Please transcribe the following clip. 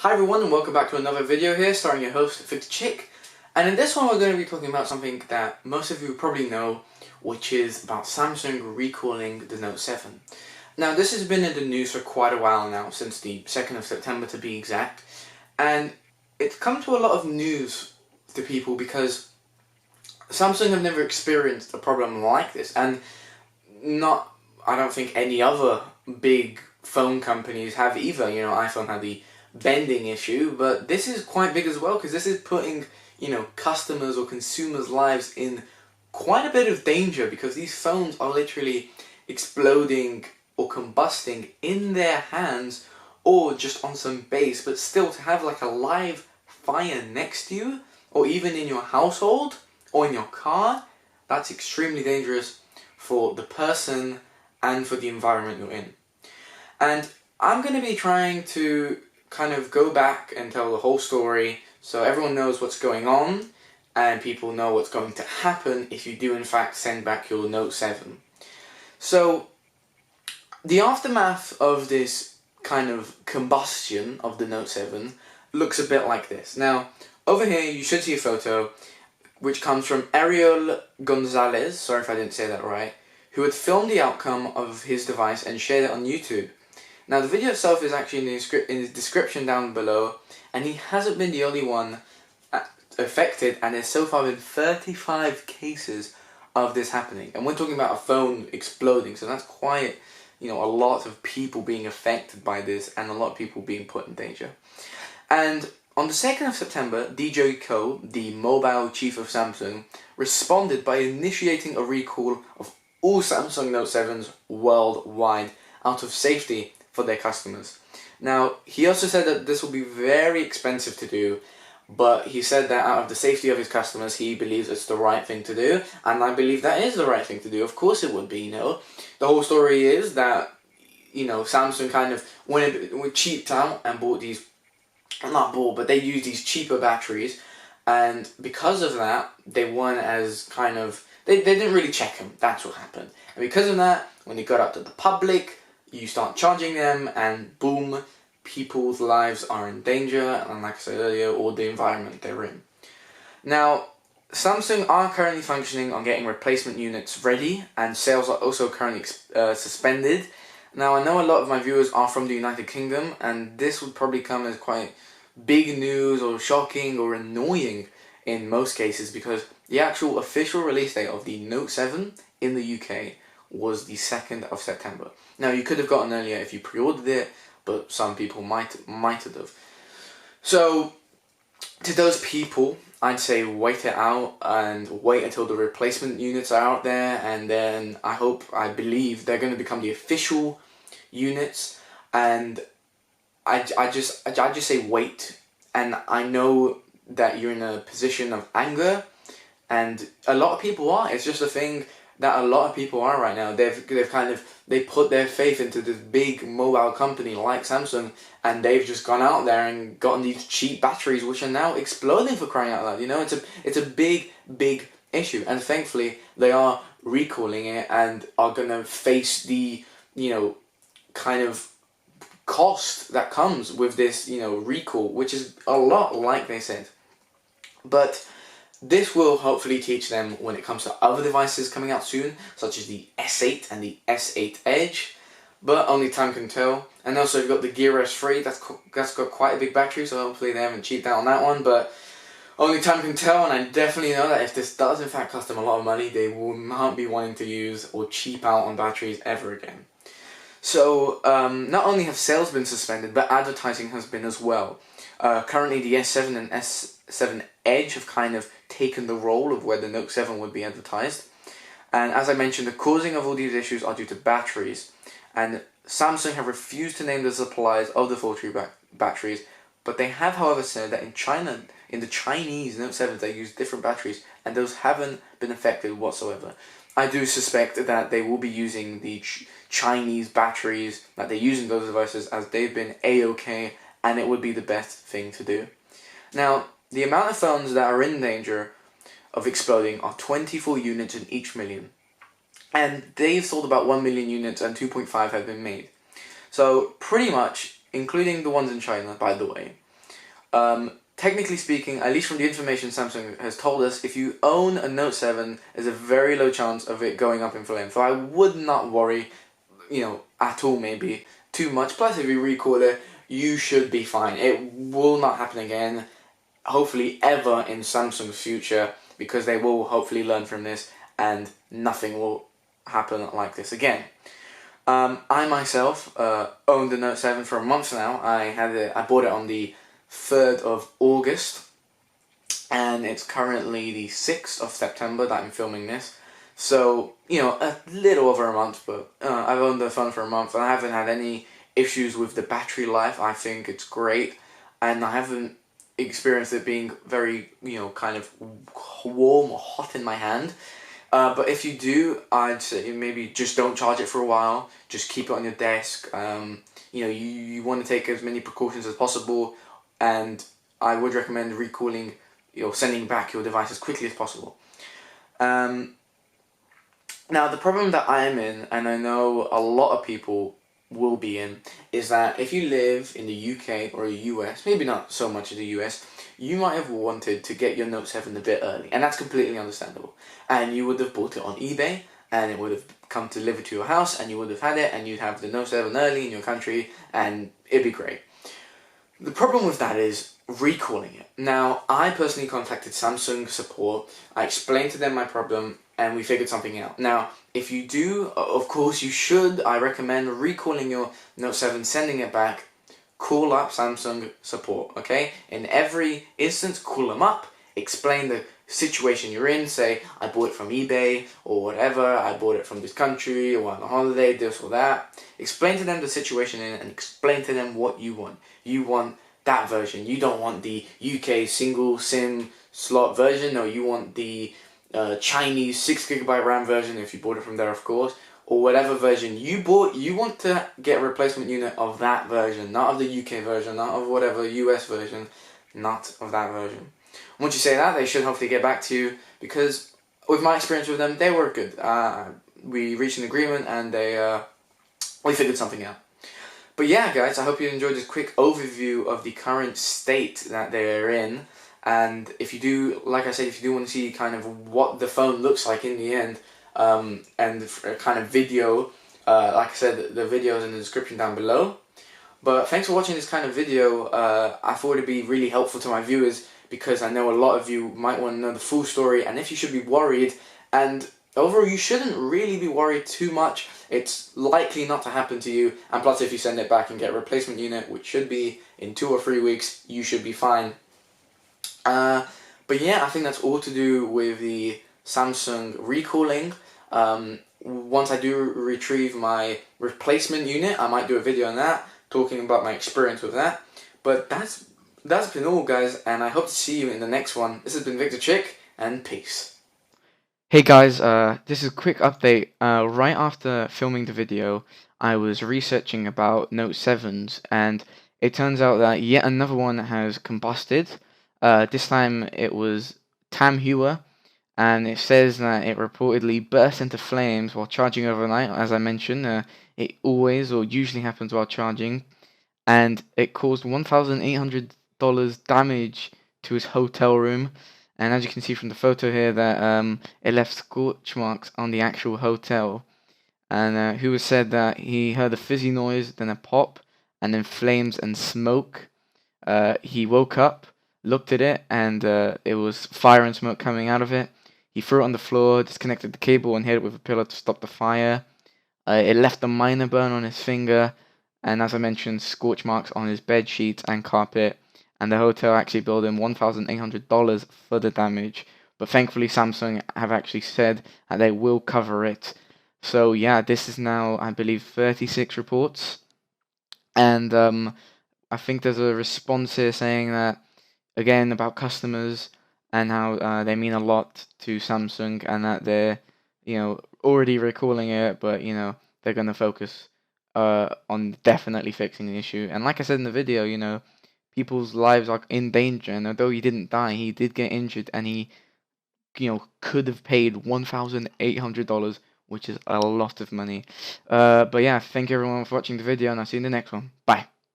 Hi everyone and welcome back to another video here starring your host Vic The Chick, and in this one we're going to be talking about something that most of you probably know, which is about Samsung recalling the Note 7. Now this has been in the news for quite a while now, since the 2nd of September to be exact, and it's come to a lot of news to people because Samsung have never experienced a problem like this, and I don't think any other big phone companies have either. You know, iPhone had the bending issue, but this is quite big as well because this is putting, customers or consumers' lives in quite a bit of danger because these phones are literally exploding or combusting in their hands or just on some base, but still to have like a live fire next to you or even in your household or in your car, that's extremely dangerous for the person and for the environment you're in. And I'm going to be trying to kind of go back and tell the whole story so everyone knows what's going on and people know what's going to happen if you do in fact send back your Note 7. So the aftermath of this kind of combustion of the Note 7 looks a bit like this. Now over here you should see a photo which comes from Ariel Gonzalez, sorry if I didn't say that right, who had filmed the outcome of his device and shared it on YouTube. Now the video itself is actually in the description down below, and he hasn't been the only one affected, and there's so far been 35 cases of this happening. And we're talking about a phone exploding, so that's quite, a lot of people being affected by this and a lot of people being put in danger. And on the 2nd of September, DJ Ko, the mobile chief of Samsung, responded by initiating a recall of all Samsung Note 7s worldwide out of safety for their customers. Now, he also said that this will be very expensive to do, but he said that out of the safety of his customers, he believes it's the right thing to do, and I believe that is the right thing to do. Of course it would be, The whole story is that, Samsung kind of went cheaped out and bought these, but they used these cheaper batteries, and because of that, they weren't as they didn't really check them. That's what happened. And because of that, when they got out to the public, you start charging them and boom, people's lives are in danger, and like I said earlier, or the environment they're in. Now, Samsung are currently functioning on getting replacement units ready, and sales are also currently suspended. Now, I know a lot of my viewers are from the United Kingdom, and this would probably come as quite big news or shocking or annoying in most cases because the actual official release date of the Note 7 in the UK was the 2nd of September. Now you could have gotten earlier if you pre-ordered it, but some people might have. So to those people, I'd say wait it out and wait until the replacement units are out there, and then I believe they're going to become the official units, and I just say wait. And I know that you're in a position of anger, and a lot of people are. It's just a thing that a lot of people are right now. They put their faith into this big mobile company like Samsung, and they've just gone out there and gotten these cheap batteries which are now exploding, for crying out loud. It's a big issue, and thankfully they are recalling it and are gonna face the kind of cost that comes with this recall, which is a lot, like they said. But this will hopefully teach them when it comes to other devices coming out soon, such as the S8 and the S8 Edge, but only time can tell. And also you've got the Gear S3, that's got quite a big battery, so hopefully they haven't cheaped out on that one, but only time can tell. And I definitely know that if this does in fact cost them a lot of money, they will not be wanting to use or cheap out on batteries ever again. So not only have sales been suspended, but advertising has been as well. Currently the S7 and S7 Edge have kind of taken the role of where the Note 7 would be advertised. And as I mentioned, the causing of all these issues are due to batteries. And Samsung have refused to name the suppliers of the faulty batteries, but they have, however, said that in China, in the Chinese Note 7s, they use different batteries, and those haven't been affected whatsoever. I do suspect that they will be using the Chinese batteries that they use in those devices, as they've been A-OK, and it would be the best thing to do. Now, the amount of phones that are in danger of exploding are 24 units in each million. And they've sold about 1 million units and 2.5 have been made. So pretty much, including the ones in China, by the way, Technically speaking, at least from the information Samsung has told us, if you own a Note 7, there's a very low chance of it going up in flames. So I would not worry, at all maybe, too much. Plus, if you recall it, you should be fine. It will not happen again, hopefully ever in Samsung's future, because they will hopefully learn from this and nothing will happen like this again. I myself owned the Note 7 for a month now. I bought it on the 3rd of August, and it's currently the 6th of September that I'm filming this. So, a little over a month, but I've owned the phone for a month, and I haven't had any issues with the battery life. I think it's great, and I haven't experienced it being very, kind of warm or hot in my hand. But if you do, I'd say maybe just don't charge it for a while. Just keep it on your desk. You want to take as many precautions as possible, and I would recommend recalling, sending back your device as quickly as possible. Now, the problem that I'm in, and I know a lot of people will be in, is that if you live in the UK or the US, maybe not so much in the US, you might have wanted to get your Note 7 a bit early, and that's completely understandable. And you would have bought it on eBay, and it would have come delivered to your house, and you would have had it, and you'd have the Note 7 early in your country, and it'd be great. The problem with that is recalling it. Now, I personally contacted Samsung support, I explained to them my problem, and we figured something out. Now, if you do, of course you should, I recommend recalling your Note 7, sending it back, call up Samsung support, okay? In every instance, call them up, explain the situation you're in, say, I bought it from eBay, or whatever, I bought it from this country, or on a holiday, this or that. Explain to them the situation in, and explain to them what you want. You want that version. You don't want the UK single SIM slot version, no, you want the Chinese 6GB RAM version, if you bought it from there, of course, or whatever version you bought. You want to get a replacement unit of that version, not of the UK version, not of whatever US version, not of that version. Once you say that, they should hopefully get back to you, because with my experience with them, they were good. We reached an agreement, and we figured something out. But yeah, guys, I hope you enjoyed this quick overview of the current state that they're in. And if you do, like I said, if you do want to see kind of what the phone looks like in the end, and a kind of video, like I said, the video is in the description down below. But thanks for watching this kind of video. I thought it'd be really helpful to my viewers, because I know a lot of you might want to know the full story, and if you should be worried. And overall, you shouldn't really be worried too much. It's likely not to happen to you, and plus if you send it back and get a replacement unit, which should be in 2 or 3 weeks, you should be fine. But yeah, I think that's all to do with the Samsung recalling. Once I do retrieve my replacement unit, I might do a video on that, talking about my experience with that. But that's been all, guys, and I hope to see you in the next one. This has been Vic The Chick, and peace. Hey guys, this is a quick update. Right after filming the video, I was researching about Note 7s, and it turns out that yet another one has combusted. This time it was Tamhua, and it says that it reportedly burst into flames while charging overnight. As I mentioned, it always or usually happens while charging, and it caused $1,800 damage to his hotel room. And as you can see from the photo here, that it left scorch marks on the actual hotel. And Hua said that he heard a fizzy noise, then a pop, and then flames and smoke. He woke up, looked at it, and it was fire and smoke coming out of it. He threw it on the floor, disconnected the cable, and hit it with a pillow to stop the fire. It left a minor burn on his finger, and as I mentioned, scorch marks on his bed sheets and carpet. And the hotel actually billed him $1,800 for the damage. But thankfully, Samsung have actually said that they will cover it. So yeah, this is now, I believe, 36 reports. And I think there's a response here saying that, again, about customers and how they mean a lot to Samsung, and that they're, already recalling it, but, they're going to focus on definitely fixing the issue. And like I said in the video, people's lives are in danger, and although he didn't die, he did get injured, and he, could have paid $1,800, which is a lot of money. But yeah, thank you everyone for watching the video, and I'll see you in the next one. Bye.